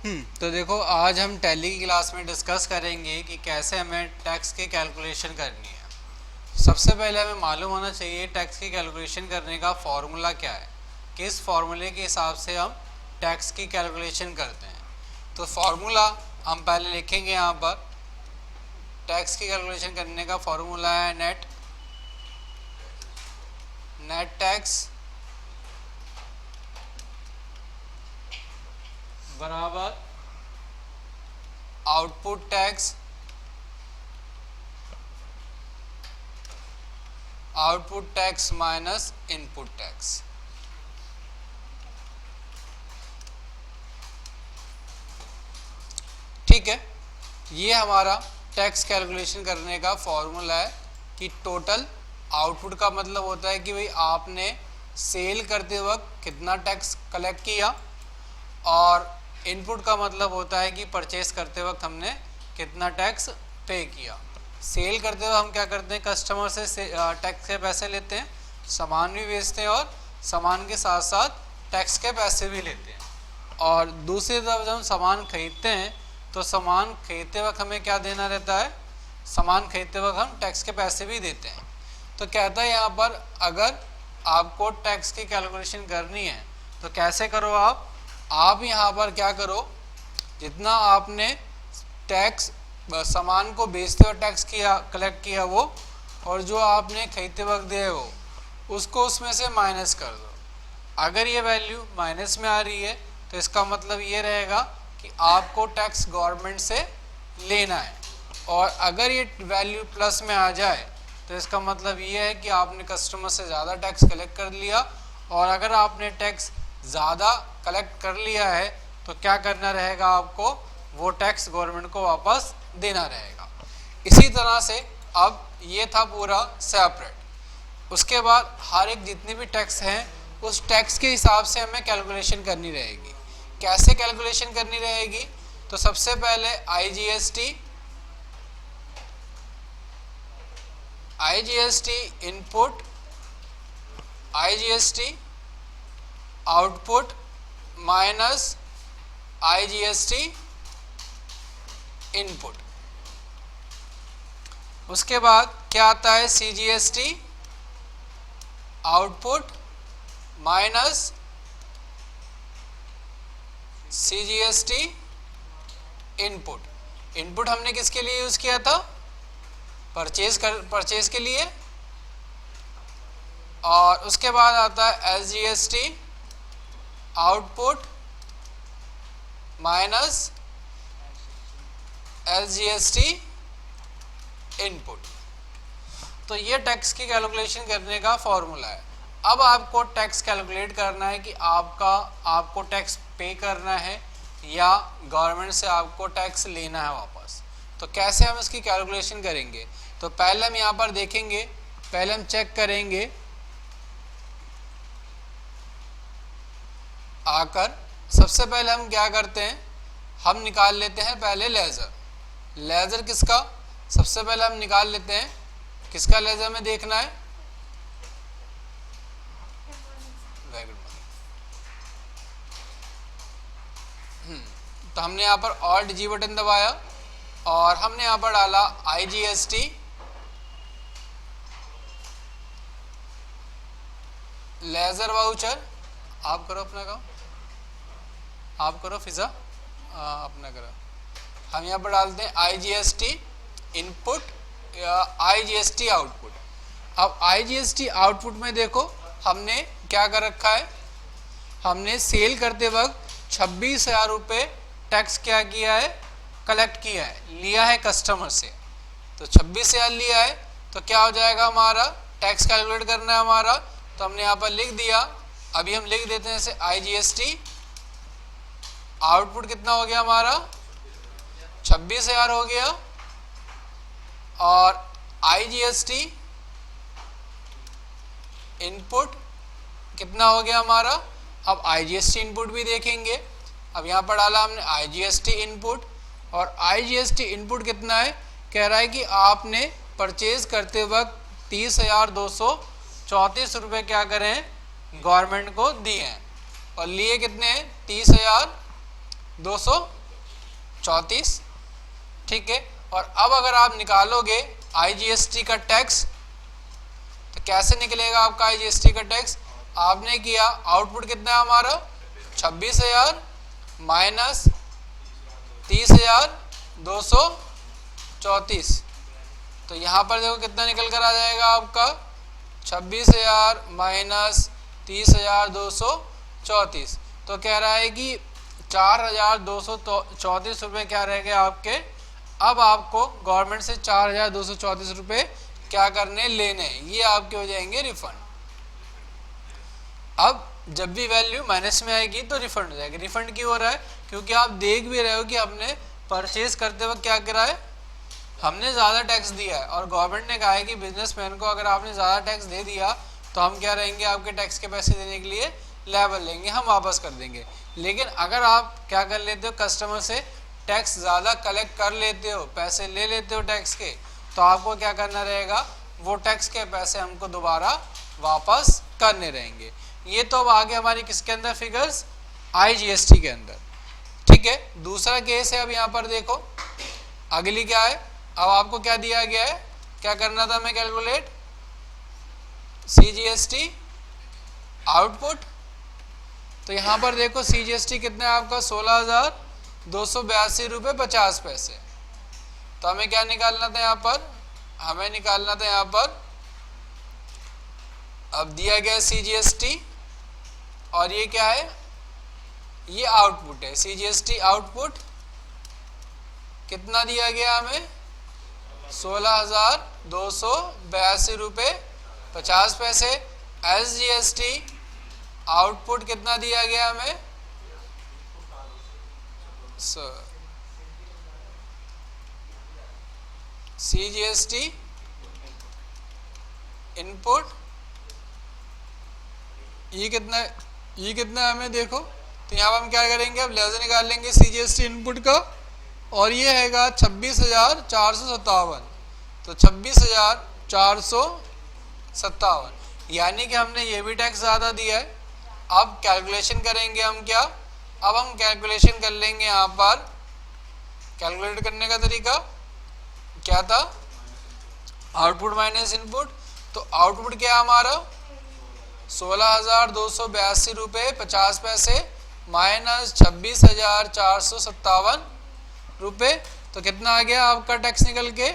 तो देखो आज हम टैली की क्लास में डिस्कस करेंगे कि कैसे हमें टैक्स की कैलकुलेशन करनी है। सबसे पहले हमें मालूम होना चाहिए टैक्स की कैलकुलेशन करने का फॉर्मूला क्या है, किस फॉर्मूले के हिसाब से हम टैक्स की कैलकुलेशन करते हैं। तो फॉर्मूला हम पहले लिखेंगे यहाँ पर। टैक्स की कैलकुलेशन करने का फॉर्मूला है नेट टैक्स बराबर output tax minus input tax. ठीक है, ये हमारा टैक्स कैलकुलेशन करने का फॉर्मूला है कि टोटल आउटपुट का मतलब होता है कि भाई आपने सेल करते वक्त कितना टैक्स कलेक्ट किया, और इनपुट का मतलब होता है कि परचेस करते वक्त हमने कितना टैक्स पे किया। सेल करते वक्त हम क्या करते हैं, कस्टमर से टैक्स के पैसे लेते हैं, सामान भी बेचते हैं और सामान के साथ साथ टैक्स के पैसे भी लेते हैं। और दूसरी तरफ जब हम सामान खरीदते हैं तो सामान खरीदते वक्त हमें क्या देना रहता है, सामान खरीदते वक्त हम टैक्स के पैसे भी देते हैं। तो कहता है यहाँ पर अगर आपको टैक्स की कैलकुलेशन करनी है तो कैसे करो आप यहाँ पर क्या करो, जितना आपने टैक्स सामान को बेचते हुए टैक्स किया कलेक्ट किया वो, और जो आपने खरीदते वक्त दिए वो, उसको उसमें से माइनस कर दो। अगर ये वैल्यू माइनस में आ रही है तो इसका मतलब ये रहेगा कि आपको टैक्स गवर्नमेंट से लेना है, और अगर ये वैल्यू प्लस में आ जाए तो इसका मतलब ये है कि आपने कस्टमर से ज़्यादा टैक्स कलेक्ट कर लिया। और अगर आपने टैक्स ज़्यादा कलेक्ट कर लिया है तो क्या करना रहेगा, आपको वो टैक्स गवर्नमेंट को वापस देना रहेगा। इसी तरह से अब ये था पूरा सेपरेट। उसके बाद हर एक जितनी भी टैक्स हैं उस टैक्स के हिसाब से हमें कैलकुलेशन करनी रहेगी। कैसे कैलकुलेशन करनी रहेगी, तो सबसे पहले IGST input, IGST output minus IGST input. उसके बाद क्या आता है, CGST output minus CGST input. Input हमने किसके लिए यूज किया था, परचेज के लिए। और उसके बाद आता है SGST output minus SGST input. तो ये टैक्स की कैलकुलेशन करने का फॉर्मूला है। अब आपको टैक्स कैलकुलेट करना है कि आपको टैक्स पे करना है या गवर्नमेंट से आपको टैक्स लेना है वापस। तो कैसे हम इसकी कैलकुलेशन करेंगे, तो पहले हम यहाँ पर देखेंगे, पहले हम चेक करेंगे आकर। सबसे पहले हम क्या करते हैं, हम निकाल लेते हैं पहले लेज़र किसका, सबसे पहले हम निकाल लेते हैं किसका लेज़र में देखना है, वेरी गुड। तो हमने यहाँ पर ऑल्ट जी बटन दबाया और हमने यहाँ पर डाला आईजीएसटी लेज़र वाउचर। आप करो अपना काम, आप करो फिजा, अपना करो। हम यहाँ पर डालते हैं आईजीएसटी इनपुट, आईजीएसटी आउटपुट। अब आईजीएसटी आउटपुट में देखो हमने क्या कर रखा है, हमने सेल करते वक्त 26,000 रुपये टैक्स क्या किया है, कलेक्ट किया है, लिया है कस्टमर से। तो 26,000 लिया है तो क्या हो जाएगा, हमारा टैक्स कैलकुलेट करना है हमारा। तो हमने यहाँ पर लिख दिया, अभी हम लिख देते हैं जैसे आईजीएसटी आउटपुट कितना हो गया हमारा, 26,000 हो गया, और आईजीएसटी इनपुट कितना हो गया हमारा। अब आईजीएसटी इनपुट भी देखेंगे। अब यहाँ पर डाला हमने आईजीएसटी इनपुट, और आईजीएसटी इनपुट कितना है, कह रहा है कि आपने परचेज करते वक्त 30,234 रुपये क्या करें, गवर्नमेंट को दिए हैं, और लिए कितने हैं, 30,000 234, ठीक है। और अब अगर आप निकालोगे IGST का टैक्स तो कैसे निकलेगा आपका IGST का टैक्स? आपने किया आउटपुट कितना है हमारा 26,000 माइनस 30,234, तो यहाँ पर देखो कितना निकल कर आ जाएगा आपका 26,000 माइनस 30,234, तो कह रहा है कि 4,234 रुपये क्या रह गए आपके। अब आपको गवर्नमेंट से 4,234 रुपये क्या करने लेने, ये आपके हो जाएंगे रिफंड। अब जब भी वैल्यू माइनस में आएगी तो रिफंड हो जाएगी। रिफंड क्यों हो रहा है? क्योंकि आप देख भी रहे हो कि हमने परचेज करते वक्त क्या करा है, हमने ज़्यादा टैक्स दिया है और गवर्नमेंट ने कहा है कि बिजनेसमैन को अगर आपने ज़्यादा टैक्स दे दिया तो हम क्या रहेंगे, आपके टैक्स के पैसे देने के लिए लायबल लेंगे, हम वापस कर देंगे। लेकिन अगर आप क्या कर लेते हो, कस्टमर से टैक्स ज़्यादा कलेक्ट कर लेते हो, पैसे ले लेते हो टैक्स के, तो आपको क्या करना रहेगा, वो टैक्स के पैसे हमको दोबारा वापस करने रहेंगे। ये तो अब आगे हमारी किसके अंदर फिगर्स, IGST के अंदर, ठीक है। दूसरा केस है, अब यहाँ पर देखो अगली क्या है, अब आपको क्या दिया गया है, क्या करना था हमें, कैलकुलेट CGST आउटपुट। तो यहाँ पर देखो CGST कितना है आपका 16,282 रुपये 50 पैसे। तो हमें क्या निकालना था यहाँ पर, हमें निकालना था यहाँ पर, अब दिया गया CGST और ये क्या है, ये आउटपुट है। CGST आउटपुट कितना दिया गया हमें, 16,282 रुपये 50 पैसे। SGST आउटपुट कितना दिया गया हमें, CGST इनपुट ये कितना है हमें देखो। तो यहाँ पर हम क्या करेंगे, अब लेजर निकाल लेंगे CGST इनपुट का, और ये हैगा 26,457, तो 26,457, यानी कि हमने ये भी टैक्स ज़्यादा दिया है। अब कैलकुलेशन करेंगे हम क्या, अब हम कैलकुलेशन कर लेंगे। यहाँ पर कैलकुलेट करने का तरीका क्या था, आउटपुट माइनस इनपुट। तो आउटपुट क्या है हमारा 16,282 रुपये 50 पैसे माइनस 26,457 रुपये, तो कितना आ गया आपका टैक्स निकल के,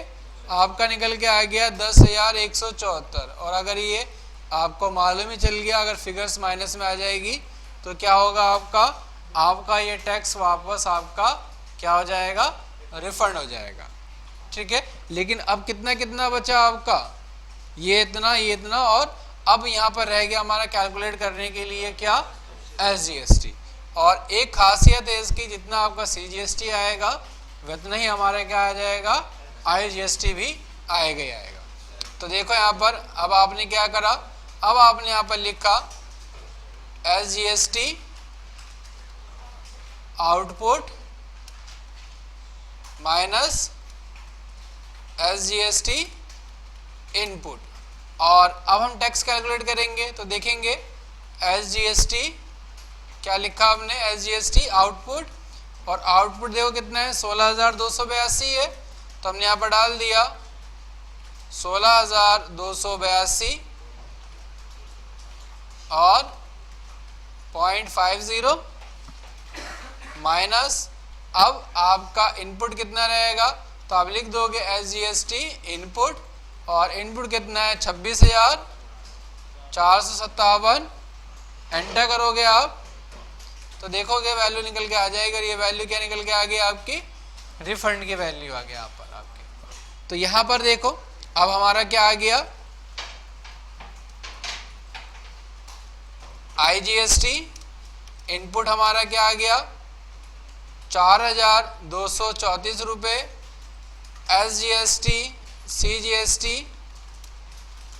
आपका निकल के आ गया 10,174। और अगर ये आपको मालूम ही चल गया, अगर फिगर्स माइनस में आ जाएगी तो क्या होगा आपका ये टैक्स वापस आपका क्या हो जाएगा, रिफंड हो जाएगा, ठीक है। लेकिन अब कितना कितना बचा आपका, ये इतना और अब यहाँ पर रह गया हमारा कैलकुलेट करने के लिए क्या, SGST। और एक खासियत है इसकी, जितना आपका CGST आएगा उतना ही हमारा क्या आ जाएगा, IGST भी आएगा ही आएगा। तो देखो यहाँ पर अब आपने क्या करा, अब आपने यहाँ पर लिखा SGST output minus SGST input, और अब हम टैक्स कैलकुलेट करेंगे। तो देखेंगे SGST क्या लिखा हमने, SGST आउटपुट, और आउटपुट देखो कितना है 16,282 है, तो हमने यहाँ पर डाल दिया 16,282 और 0.50 माइनस, अब आपका इनपुट कितना रहेगा, तो आप लिख दोगे SGST इनपुट, और इनपुट कितना है 26,457, एंटर करोगे आप तो देखोगे वैल्यू निकल के आ जाएगी। और ये वैल्यू क्या निकल के आ गई, आपकी रिफंड की वैल्यू आ गया यहाँ पर आपके। तो यहाँ पर देखो अब हमारा क्या आ गया, IGST इनपुट हमारा क्या आ गया 4,234 रुपये, SGST CGST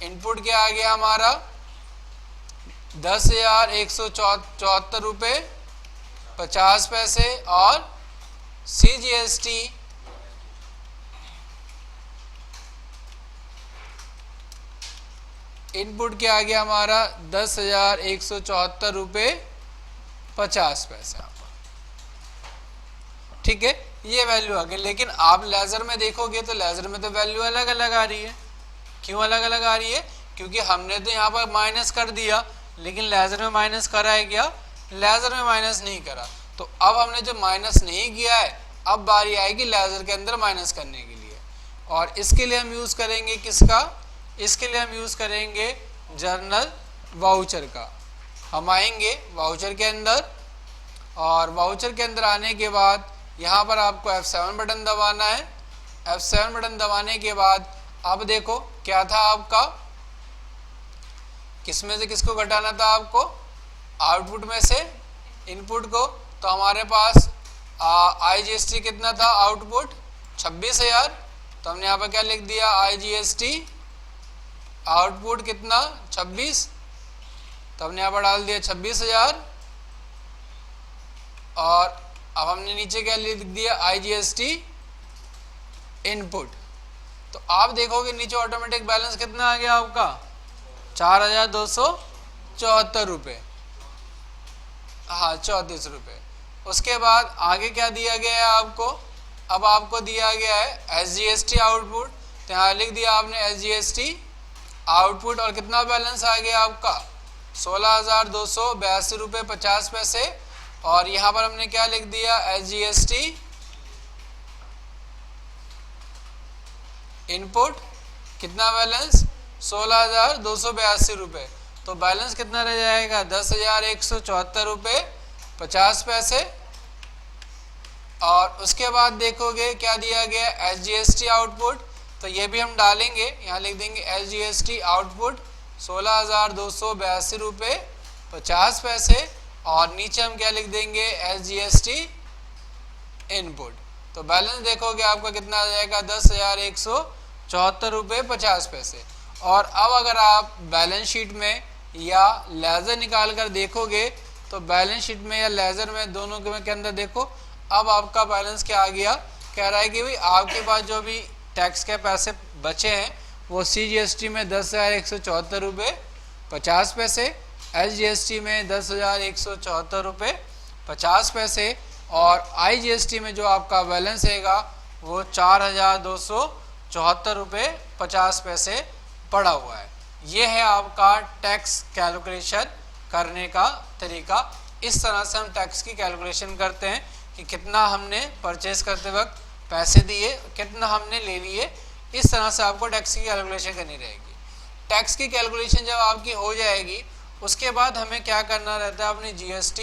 इनपुट क्या आ गया हमारा 10,174 रुपये 50 पैसे, और CGST इनपुट क्या आ गया हमारा 10,174 रुपये 50 पैसे। ठीक है, ये वैल्यू आ गई। लेकिन आप लेजर में देखोगे तो लेजर में तो वैल्यू अलग अलग आ रही है। क्यों अलग अलग आ रही है? क्योंकि हमने तो यहाँ पर माइनस कर दिया, लेकिन लेजर में माइनस करा है क्या? लेजर में माइनस नहीं करा। तो अब हमने जो माइनस नहीं किया है, अब बारी आएगी लेजर के अंदर माइनस करने के लिए। और इसके लिए हम यूज़ करेंगे किसका? इसके लिए हम यूज़ करेंगे जर्नल वाउचर का। हम आएंगे वाउचर के अंदर, और वाउचर के अंदर आने के बाद यहाँ पर आपको F7 बटन दबाना है। F7 बटन दबाने के बाद अब देखो क्या था आपका, किस में से किसको घटाना था आपको? आउटपुट में से इनपुट को। तो हमारे पास IGST कितना था? आउटपुट 26,000। तो हमने यहाँ पर क्या लिख दिया? IGST आउटपुट कितना? 26। तो हमने यहाँ पर डाल दिया 26,000। और अब हमने नीचे क्या लिख दिया? IGST input. तो आप देखोगे नीचे ऑटोमेटिक बैलेंस कितना आ गया आपका? 4,274 रुपये। हाँ, 34 रुपये। उसके बाद आगे क्या दिया गया है आपको? अब आपको दिया गया है SGST आउटपुट। तो यहाँ लिख दिया आपने SGST आउटपुट, और कितना बैलेंस आ गया आपका? 16,282 रुपये 50 पैसे। और यहाँ पर हमने क्या लिख दिया? SGST इनपुट, कितना बैलेंस? 16,282 रुपये। तो बैलेंस कितना रह जाएगा? 10,174 रुपये 50 पैसे। और उसके बाद देखोगे क्या दिया गया? SGST output. तो ये भी हम डालेंगे, यहाँ लिख देंगे SGST आउटपुट 16,282 रुपये 50 पैसे। और नीचे हम क्या लिख देंगे? SGST input. तो बैलेंस देखोगे आपका कितना आ जाएगा? 10,174 रुपये 50 पैसे। और अब अगर आप बैलेंस शीट में या लेज़र निकाल कर देखोगे तो बैलेंस शीट में या लेज़र में, दोनों के अंदर देखो, अब आपका बैलेंस क्या आ गया? कह रहा है कि भाई आपके पास जो भी टैक्स के पैसे बचे हैं वो CGST में 10,174 रुपये 50 पैसे, SGST में 10,174 रुपये 50 पैसे, और IGST में जो आपका बैलेंस रहेगा वो 4,274 रुपये 50 पैसे पड़ा हुआ है। ये है आपका टैक्स कैलकुलेशन करने का तरीका। इस तरह से हम टैक्स की कैलकुलेशन करते हैं कि कितना हमने परचेज करते वक्त पैसे दिए, कितना हमने ले लिए। इस तरह से आपको टैक्स की कैलकुलेशन करनी रहेगी। टैक्स की कैलकुलेशन जब आपकी हो जाएगी, उसके बाद हमें क्या करना रहता है? अपनी GST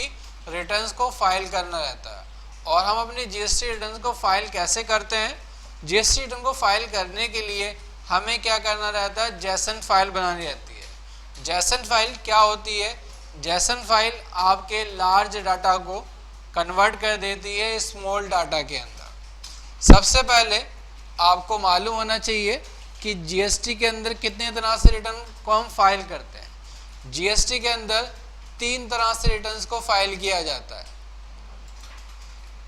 रिटर्न्स को फाइल करना रहता है। और हम अपनी GST रिटर्न्स को फाइल कैसे करते हैं? GST रिटर्न को फाइल करने के लिए हमें क्या करना रहता है? JSON फाइल बनानी रहती है। JSON फाइल क्या होती है? JSON फाइल आपके लार्ज डाटा को कन्वर्ट कर देती है स्मॉल डाटा के अंदर। सबसे पहले आपको मालूम होना चाहिए कि GST के अंदर कितने तरह से रिटर्न को हम फाइल करते हैं। GST के अंदर 3 तरह से रिटर्न्स को फाइल किया जाता है।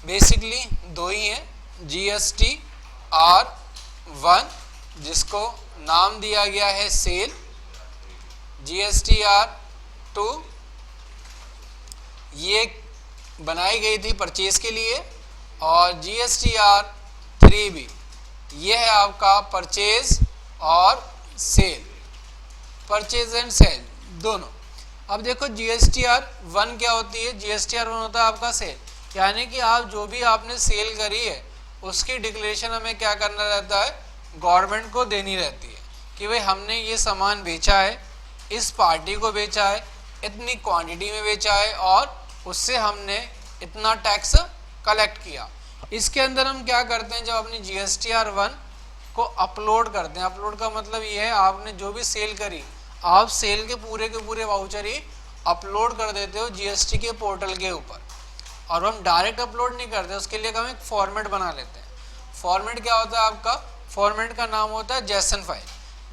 बेसिकली 2 ही हैं, GST R1 जिसको नाम दिया गया है सेल, GST R2 ये बनाई गई थी परचेज के लिए, और GST R3 भी ये है आपका परचेज और सेल, परचेज एंड सेल दोनों। अब देखो GST R1 क्या होती है? GST R1 होता है आपका सेल, यानी कि आप जो भी आपने सेल करी है उसकी डिक्लेरेशन हमें क्या करना रहता है? गवर्नमेंट को देनी रहती है कि भाई हमने ये सामान बेचा है, इस पार्टी को बेचा है, इतनी क्वांटिटी में बेचा है, और उससे हमने इतना टैक्स कलेक्ट किया। इसके अंदर हम क्या करते हैं? जब अपनी GST R1 को अपलोड करते हैं, अपलोड का मतलब ये है आपने जो भी सेल करी, आप सेल के पूरे वाउचर ही अपलोड कर देते हो GST के पोर्टल के ऊपर। और हम डायरेक्ट अपलोड नहीं करते, उसके लिए हम एक फॉर्मेट बना लेते हैं। फॉर्मेट क्या होता है आपका? फॉर्मेट का नाम होता है JSON फाइल।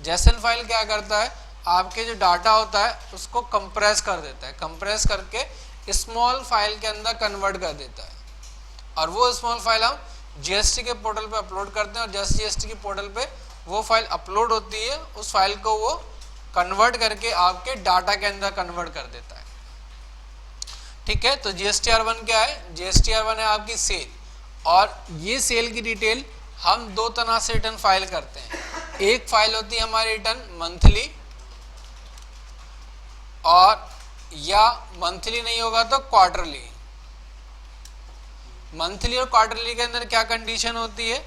JSON फाइल क्या करता है? आपके जो डाटा होता है उसको कंप्रेस कर देता है, कंप्रेस करके स्मॉल फाइल के अंदर कन्वर्ट कर देता है। और वो स्मॉल फाइल हम GST के पोर्टल पे अपलोड करते हैं, और जैसे GST के पोर्टल पे वो फाइल अपलोड होती है, उस फाइल को वो कन्वर्ट करके आपके डाटा के अंदर कन्वर्ट कर देता है। ठीक है, तो GST R1 क्या है? GST R1 है आपकी सेल। और ये सेल की डिटेल हम दो तरह से रिटर्न फाइल करते हैं। एक फाइल होती है हमारी रिटर्न मंथली, और या मंथली नहीं होगा तो क्वार्टरली। मंथली और क्वार्टरली के अंदर क्या कंडीशन होती है,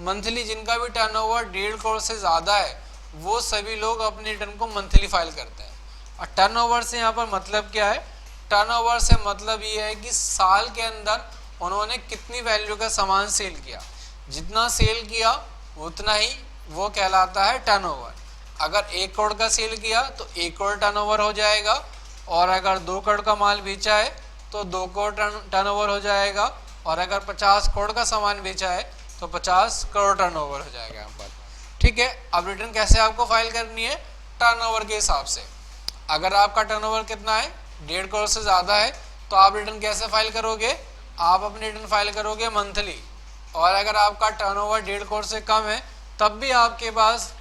मंथली जिनका भी टर्नओवर 1.5 करोड़ से ज़्यादा है वो सभी लोग अपनी रिटर्न को मंथली फाइल करते हैं। और टर्नओवर से यहाँ पर मतलब क्या है, टर्नओवर से मतलब ये है कि साल के अंदर उन्होंने कितनी वैल्यू का सामान सेल किया, जितना सेल किया उतना ही वो कहलाता है टर्नओवर। अगर 1 करोड़ का सेल किया तो 1 करोड़ टर्नओवर हो जाएगा, और अगर 2 करोड़ का माल बेचा है तो 2 करोड़ टर्नओवर हो जाएगा, और अगर 50 करोड़ का सामान बेचा है तो 50 करोड़ टर्नओवर हो जाएगा यहाँ पर। ठीक है, अब रिटर्न कैसे आपको फाइल करनी है, टर्नओवर के हिसाब से। अगर आपका टर्नओवर कितना है, 1.5 करोड़ से ज़्यादा है, तो आप रिटर्न कैसे फाइल करोगे, आप अपनी रिटर्न फाइल करोगे मंथली। और अगर आपका टर्नओवर 1.5 करोड़ से कम है तब भी आपके पास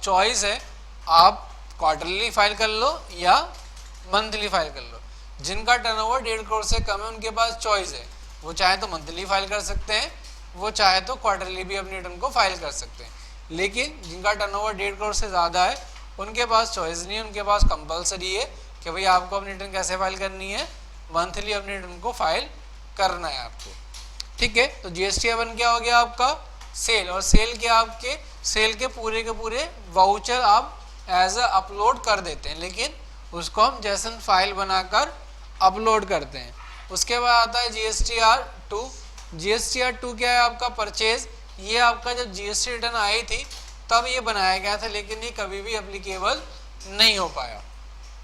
चॉइस है, आप क्वार्टरली फाइल कर लो या मंथली फाइल कर लो। जिनका टर्नओवर 1.5 करोड़ से कम है उनके पास चॉइस है, वो चाहे तो मंथली फाइल कर सकते हैं, वो चाहे तो क्वार्टरली भी अपनी रिटर्न को फाइल कर सकते हैं। लेकिन जिनका टर्नओवर 1.5 करोड़ से ज़्यादा है उनके पास चॉइस नहीं है, उनके पास कंपलसरी है कि भाई आपको अपनी रिटर्न कैसे फाइल करनी है, मंथली अपनी रिटर्न को फाइल करना है आपको। ठीक है, तो GST-A1 क्या हो गया आपका, सेल। और सेल के आपके सेल के पूरे वाउचर आप एज अ अपलोड कर देते हैं, लेकिन उसको हम जेसन फाइल बनाकर अपलोड करते हैं। उसके बाद आता है GSTR-2। GSTR-2 क्या है आपका, परचेज। ये आपका जब GST रिटर्न आई थी तब ये बनाया गया था, लेकिन ये कभी भी एप्लीकेबल नहीं हो पाया,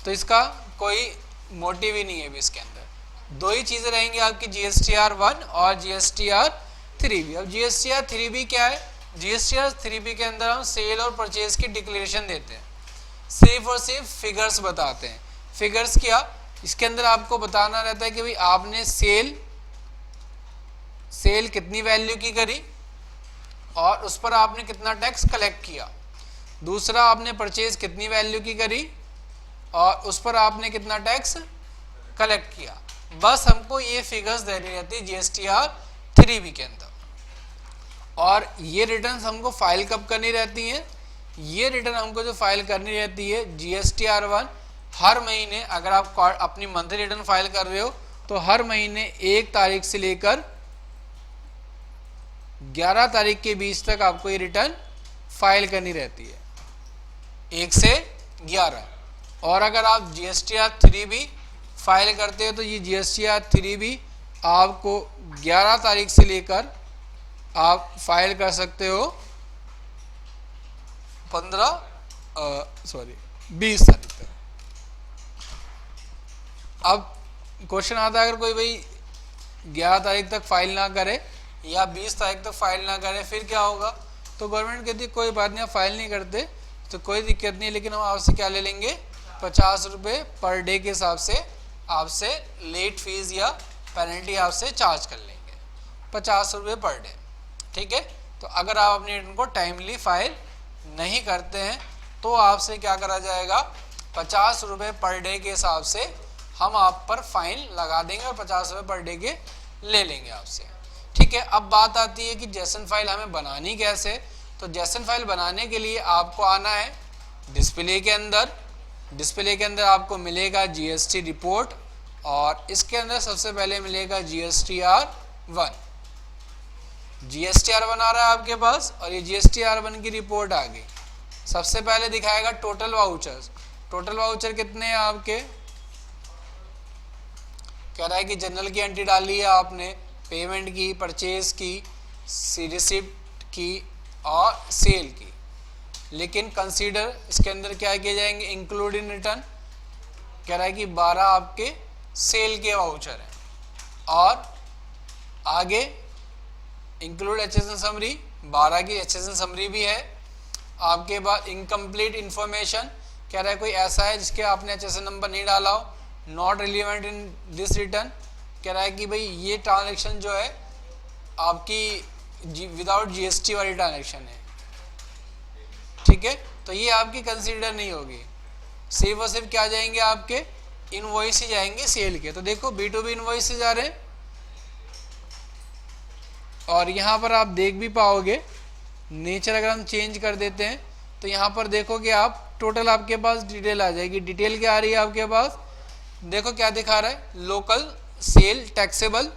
तो इसका कोई मोटिव ही नहीं है भी इसके अंदर। दो ही चीज़ें रहेंगी आपकी, GSTR-1 और GSTR-3B। अब GSTR-3B क्या है, GSTR-3B के अंदर हम सेल और परचेज की डिक्लेरेशन देते हैं, सिर्फ और सिर्फ फिगर्स बताते हैं। फिगर्स क्या, इसके अंदर आपको बताना रहता है कि भाई आपने सेल कितनी वैल्यू की करी और उस पर आपने कितना टैक्स कलेक्ट किया। दूसरा, आपने परचेज कितनी वैल्यू की करी और उस पर आपने कितना टैक्स कलेक्ट किया। बस हमको ये फिगर्स देनी रहती है GSTR-3B के अंदर। और ये रिटर्न हमको फाइल कब करनी रहती हैं, ये रिटर्न हमको जो फाइल करनी रहती है GSTR-1 हर महीने। अगर आप अपनी मंथली रिटर्न फाइल कर रहे हो तो हर महीने 1 तारीख से लेकर 11 तारीख के बीच तक आपको ये रिटर्न फाइल करनी रहती है, 1 से 11। और अगर आप GSTR-3B फाइल करते हो तो ये GSTR-3B आपको 11 तारीख से लेकर आप फाइल कर सकते हो 20 तारीख तक। अब क्वेश्चन आता है, अगर कोई भाई 11 तारीख तक फाइल ना करे या 20 तारीख तक फाइल ना करे फिर क्या होगा, तो गवर्नमेंट कहती है कोई बात नहीं, आप फाइल नहीं करते तो कोई दिक्कत नहीं है, लेकिन हम आपसे क्या ले लेंगे, 50 रुपये पर डे के हिसाब से आपसे लेट फीस या पेनल्टी आपसे चार्ज कर लेंगे, 50 रुपये पर डे। ठीक है, तो अगर आप अपनी रिटर्न को टाइमली फाइल नहीं करते हैं तो आपसे क्या करा जाएगा, 50 रुपये पर डे के हिसाब से हम आप पर फाइन लगा देंगे और 50 रुपये पर डे के ले लेंगे आपसे। ठीक है, अब बात आती है कि जेसन फाइल हमें बनानी कैसे। तो जेसन फाइल बनाने के लिए आपको आना है डिस्प्ले के अंदर। डिस्प्ले के अंदर आपको मिलेगा GST रिपोर्ट और इसके अंदर सबसे पहले मिलेगा GSTR-1। GSTR-1 आ रहा है आपके पास और ये GSTR-1 की रिपोर्ट आ गई। सबसे पहले दिखाएगा टोटल वाउचर्स। टोटल वाउचर कितने हैं आपके, कह रहा है कि जनरल की एंट्री डाली है आपने, पेमेंट की, परचेज की, रिसिप्ट की और सेल की। लेकिन कंसीडर इसके अंदर क्या किए जाएंगे, इंक्लूड इन रिटर्न। कह रहा है कि 12 आपके सेल के वाउचर हैं और आगे इंक्लूड HSN समरी, 12 की HSN समरी भी है आपके पास। इनकम्प्लीट इंफॉर्मेशन, कह रहा है कोई ऐसा है जिसके आपने HSN नंबर नहीं डाला हो, not relevant in this return. कह रहा है कि भाई ये ट्रांजैक्शन जो है आपकी विदाउट GST वाली ट्रांजैक्शन है। ठीक है, तो ये आपकी कंसीडर नहीं होगी, सिर्फ और सिर्फ क्या जाएंगे आपके इनवॉइस ही जाएंगे सेल के। तो देखो B2B इनवॉइस से जा रहे हैं, और यहाँ पर आप देख भी पाओगे, नेचर अगर हम चेंज कर देते हैं तो यहाँ पर देखोगे आप टोटल आपके पास डिटेल आ जाएगी। डिटेल क्या आ रही है आपके पास, देखो क्या दिखा रहा है, local sale taxable.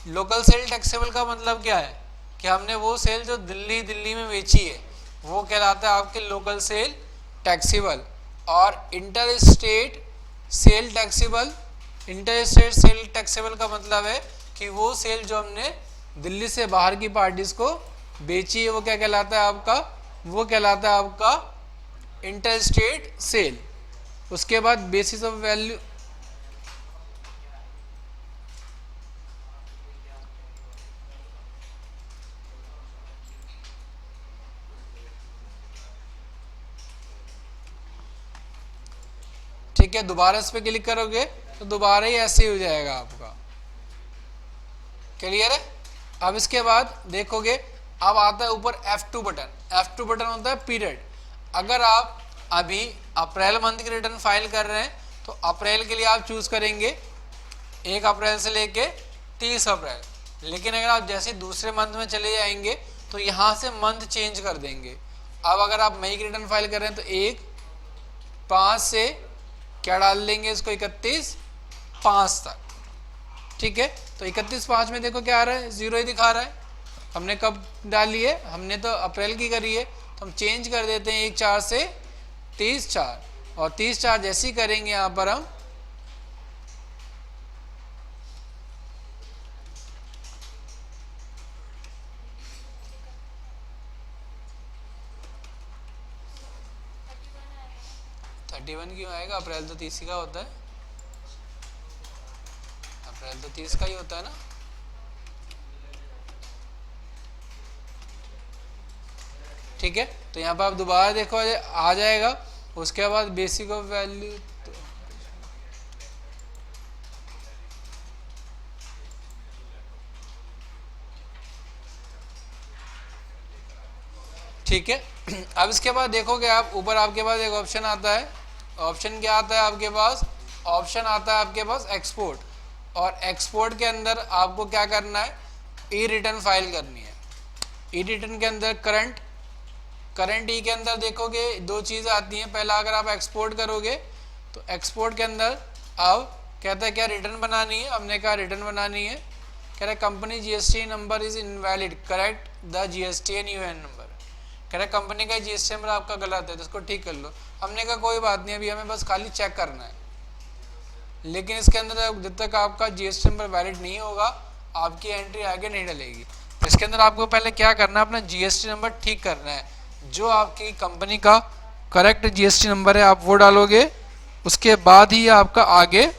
Local sale taxable का मतलब क्या है कि हमने वो सेल जो दिल्ली में बेची है वो कहलाता है आपके लोकल सेल टैक्सेबल। और inter state sale taxable, inter state sale taxable का मतलब है कि वो सेल जो हमने दिल्ली से बाहर की पार्टीज को बेची है वो क्या कहलाता है आपका, वो कहलाता है आपका इंटर स्टेट सेल। उसके बाद बेसिस ऑफ वैल्यू, ठीक है, दोबारा इस पे क्लिक करोगे तो दोबारा ही ऐसे ही हो जाएगा आपका। क्लियर है। अब इसके बाद देखोगे अब आता है ऊपर F2 बटन। F2 बटन होता है पीरियड। अगर आप अभी अप्रैल मंथ की रिटर्न फाइल कर रहे हैं तो अप्रैल के लिए आप चूज करेंगे 1 अप्रैल से लेके 30 अप्रैल। लेकिन अगर आप जैसे दूसरे मंथ में चले जाएंगे तो यहाँ से मंथ चेंज कर देंगे। अब अगर आप मई की रिटर्न फाइल कर रहे हैं तो 1/5 से क्या डाल देंगे इसको 31/5 तक। ठीक है, तो 31/5 में देखो क्या आ रहा है, 0 ही दिखा रहा है। हमने कब डाली है, हमने तो अप्रैल की करी है, तो हम चेंज कर देते हैं 1/4 से 30/4। और 30/4 जैसे ही करेंगे यहाँ पर हम क्यों आएगा, अप्रैल तो 30 का होता है, अप्रैल तो 30 का ही होता है ना। ठीक है, तो यहाँ पर आप दोबारा देखो आ जाएगा। उसके बाद बेसिक ऑफ वैल्यू, ठीक है। अब इसके बाद देखोगे आप ऊपर आपके पास एक ऑप्शन आता है। ऑप्शन क्या आता है आपके पास, ऑप्शन आता है आपके पास एक्सपोर्ट। और एक्सपोर्ट के अंदर आपको क्या करना है, ई रिटर्न फाइल करनी है। ई रिटर्न के अंदर करंट ई के अंदर देखोगे 2 चीज़ें आती हैं। पहला अगर आप एक्सपोर्ट करोगे तो एक्सपोर्ट के अंदर अब कहता है क्या रिटर्न बनानी है, हमने कहा रिटर्न बनानी है। कह रहा है company GST number is invalid, correct the GST and UN number. कह रहा है कंपनी का जीएसटी नंबर आपका गलत है तो इसको ठीक कर लो। हमने कहा कोई बात नहीं, अभी हमें बस खाली चेक करना है। लेकिन इसके अंदर जब तक आपका जीएसटी नंबर वैलिड नहीं होगा आपकी एंट्री आगे नहीं डलेगी। तो इसके अंदर आपको पहले क्या करना है, अपना जीएसटी नंबर ठीक करना है। जो आपकी कंपनी का करेक्ट जीएसटी नंबर है आप वो डालोगे, उसके बाद ही आपका आगे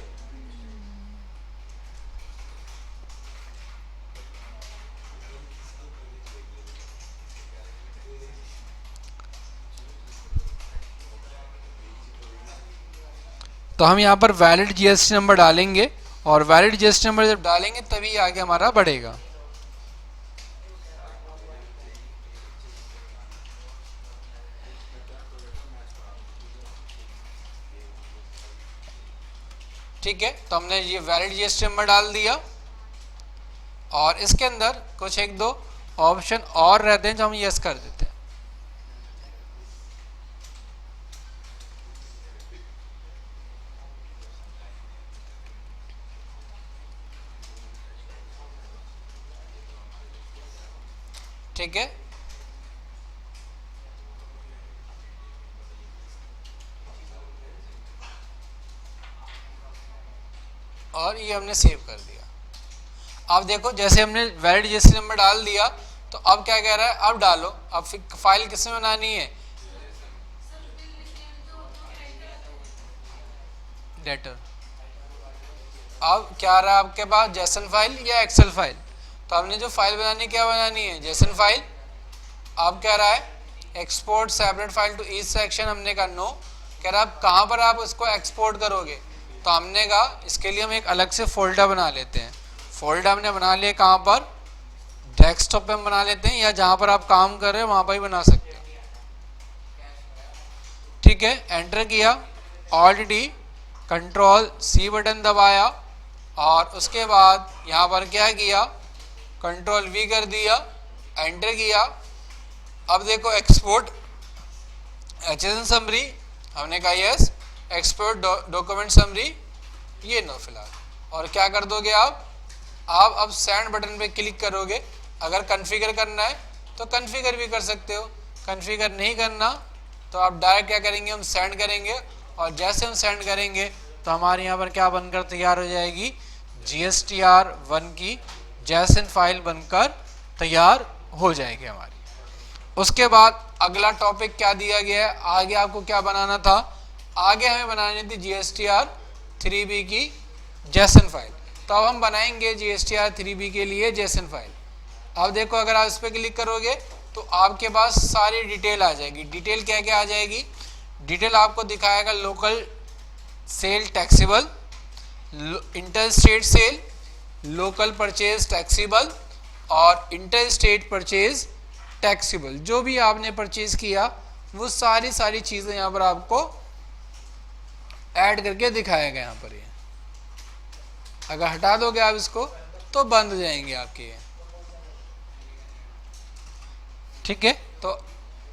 तो हम यहाँ पर वैलिड जीएसटी नंबर डालेंगे। और वैलिड जीएसटी नंबर जब डालेंगे तभी आगे हमारा बढ़ेगा। ठीक है, तो हमने ये वैलिड जीएसटी नंबर डाल दिया। और इसके अंदर कुछ 1-2 ऑप्शन और रहते हैं जो हम यस कर देते हैं। ठीक है, और ये हमने सेव कर दिया। अब देखो जैसे हमने वैलिड जीएसटी नंबर डाल दिया तो अब क्या कह रहा है, अब डालो। अब फाइल किसमें बनानी है, डेटर। अब क्या आ रहा है आपके पास, जेसन फाइल या एक्सेल फाइल। तो हमने जो फाइल बनानी क्या बनानी है, जेसन फाइल। अब कह रहा है export separate file to each section, हमने कहा नो। कह रहा है आप कहाँ पर आप इसको एक्सपोर्ट करोगे, तो हमने कहा इसके लिए हम एक अलग से फोल्डर बना लेते हैं। फोल्डर हमने बना लिया कहाँ पर, डेस्कटॉप पे हम बना लेते हैं, या जहाँ पर आप काम कर रहे हो वहाँ पर ही बना सकते हैं। ठीक है, एंटर किया, alt D control C button दबाया और उसके बाद यहाँ पर क्या किया, कंट्रोल वी कर दिया, एंटर किया। अब देखो एक्सपोर्ट एचएसएन समरी, हमने कहा यस, एक्सपोर्ट डॉक्यूमेंट समरी, ये नो फिलहाल। और क्या कर दोगे आप अब सेंड बटन पे क्लिक करोगे। अगर कॉन्फ़िगर करना है तो कॉन्फ़िगर भी कर सकते हो, कॉन्फ़िगर नहीं करना तो आप डायरेक्ट क्या करेंगे, हम सेंड करेंगे। और जैसे हम सेंड करेंगे तो हमारे यहाँ पर क्या बनकर तैयार हो जाएगी, GSTR1 की जैसन फाइल बनकर तैयार हो जाएगी हमारी। उसके बाद अगला टॉपिक क्या दिया गया है, आगे आपको क्या बनाना था, आगे हमें बनानी थी GSTR3B की जैसन फाइल। तो अब हम बनाएंगे GSTR3B के लिए जैसन फाइल। अब देखो अगर आप इस पर क्लिक करोगे तो आपके पास सारी डिटेल आ जाएगी। डिटेल क्या क्या आ जाएगी, डिटेल आपको दिखाएगा local sale taxable, inter state sale, local purchase taxable और इंटर स्टेट परचेज टैक्सेबल। जो भी आपने परचेज किया वो सारी चीज़ें यहाँ पर आपको ऐड करके दिखाएगा यहाँ पर। ये अगर हटा दोगे आप इसको तो बंद हो जाएंगे आपके, ठीक है। तो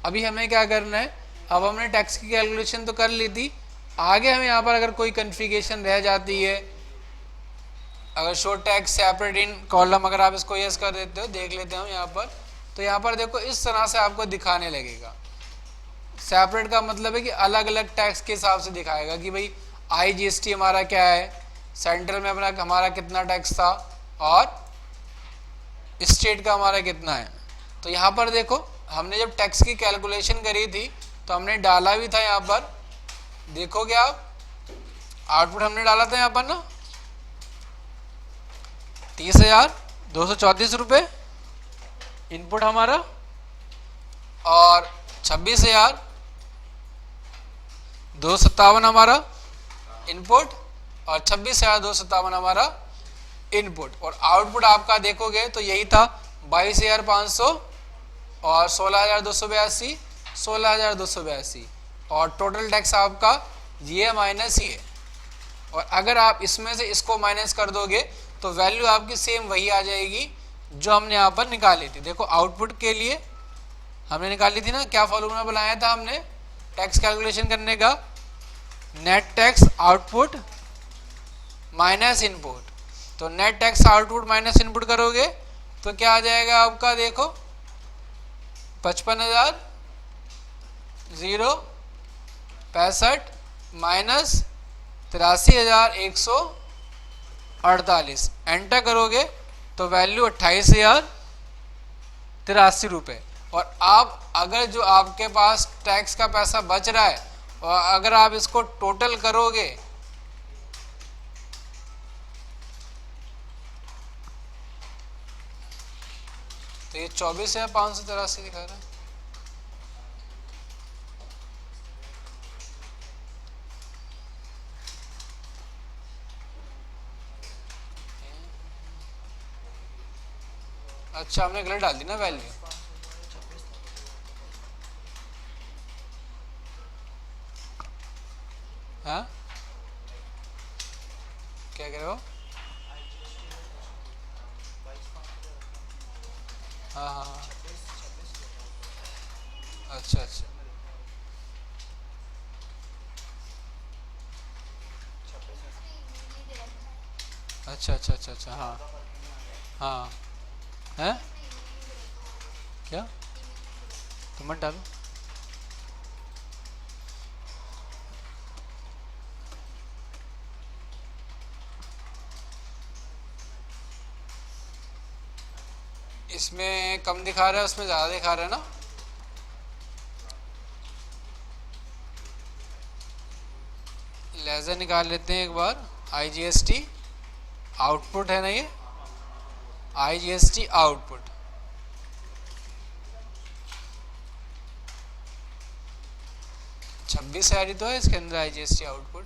अभी हमें क्या करना है, अब हमने टैक्स की कैलकुलेशन तो कर ली थी। आगे हमें यहाँ पर अगर कोई कन्फिगरेशन रह जाती है, अगर show tax separate in column, अगर आप इसको यस कर देते हो, देख लेते हैं हम यहाँ पर। तो यहाँ पर देखो इस तरह से आपको दिखाने लगेगा। सेपरेट का मतलब है कि अलग अलग टैक्स के हिसाब से दिखाएगा कि भाई IGST हमारा क्या है, सेंट्रल में अपना हमारा कितना टैक्स था और स्टेट का हमारा कितना है। तो यहाँ पर देखो हमने जब टैक्स की कैलकुलेशन करी थी तो हमने डाला भी था यहाँ पर, देखोगे आप आउटपुट हमने डाला था यहाँ पर ना 30,234 रुपये इनपुट हमारा, और 26,257 हमारा इनपुट, और 26,257 हमारा इनपुट। और आउटपुट आपका देखोगे तो यही था 22,500 और 16,282, 16,282। और टोटल टैक्स आपका ये माइनस ये। और अगर आप इसमें से इसको माइनस कर दोगे तो वैल्यू आपकी सेम वही आ जाएगी जो हमने यहाँ पर निकाली थी। देखो आउटपुट के लिए हमने निकाली थी ना, क्या फॉर्मूला बनाया था हमने टैक्स कैलकुलेशन करने का, net tax output minus input. तो net tax output minus input करोगे तो क्या आ जाएगा आपका, देखो 55,065 माइनस 83,148, एंटर करोगे तो वैल्यू 28,083 रुपये। और आप अगर जो आपके पास टैक्स का पैसा बच रहा है और अगर आप इसको टोटल करोगे तो ये 24,583 दिखा रहा है। अच्छा हमने गलत डाल दी ना वैल्यू। हाँ क्या कह रहे हो? हाँ हाँ हाँ, अच्छा अच्छा अच्छा अच्छा अच्छा अच्छा, हाँ हाँ है क्या, तो मत डालो। इसमें कम दिखा रहा है, उसमें ज़्यादा दिखा रहा है ना। लेजर निकाल लेते हैं एक बार। IGST आउटपुट है ना, ये IGST आउटपुट 26,000 ही तो है इसके अंदर IGST आउटपुट।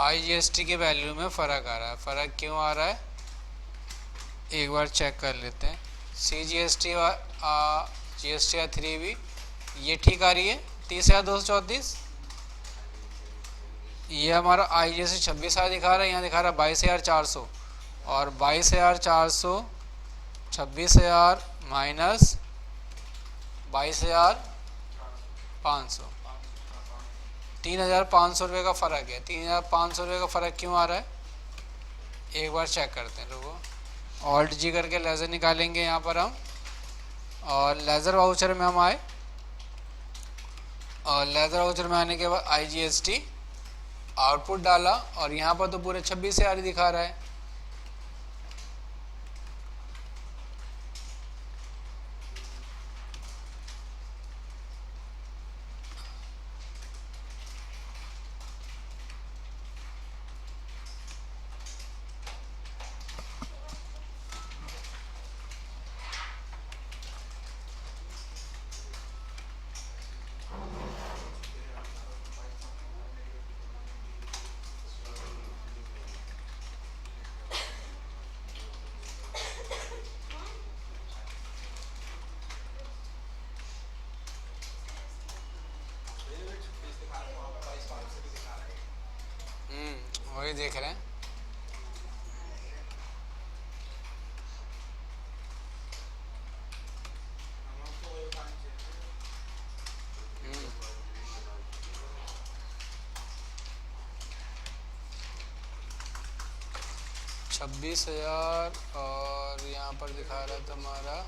IGST के वैल्यू में फ़र्क आ रहा है। फ़र्क क्यों आ रहा है एक बार चेक कर लेते हैं। CGST GST 3B ये ठीक आ रही है 30,234। ये हमारा IGST 26,000 दिखा रहा है, यहाँ दिखा रहा है 22,400 और 22,400 26,000 माइनस 22,500 3,500 रुपये का फ़र्क है। 3,500 रुपये का फ़र्क क्यों आ रहा है एक बार चेक करते हैं। रुको ऑल्ट जी करके लेज़र निकालेंगे यहाँ पर हम, और लेज़र वाउचर में हम आए और लेज़र वाउचर में आने के बाद IGST आउटपुट डाला और यहाँ पर तो पूरे 26,000 दिखा रहा है। वही देख रहे हैं। हम्म, 26,000 और यहाँ पर दिखा रहा है तुम्हारा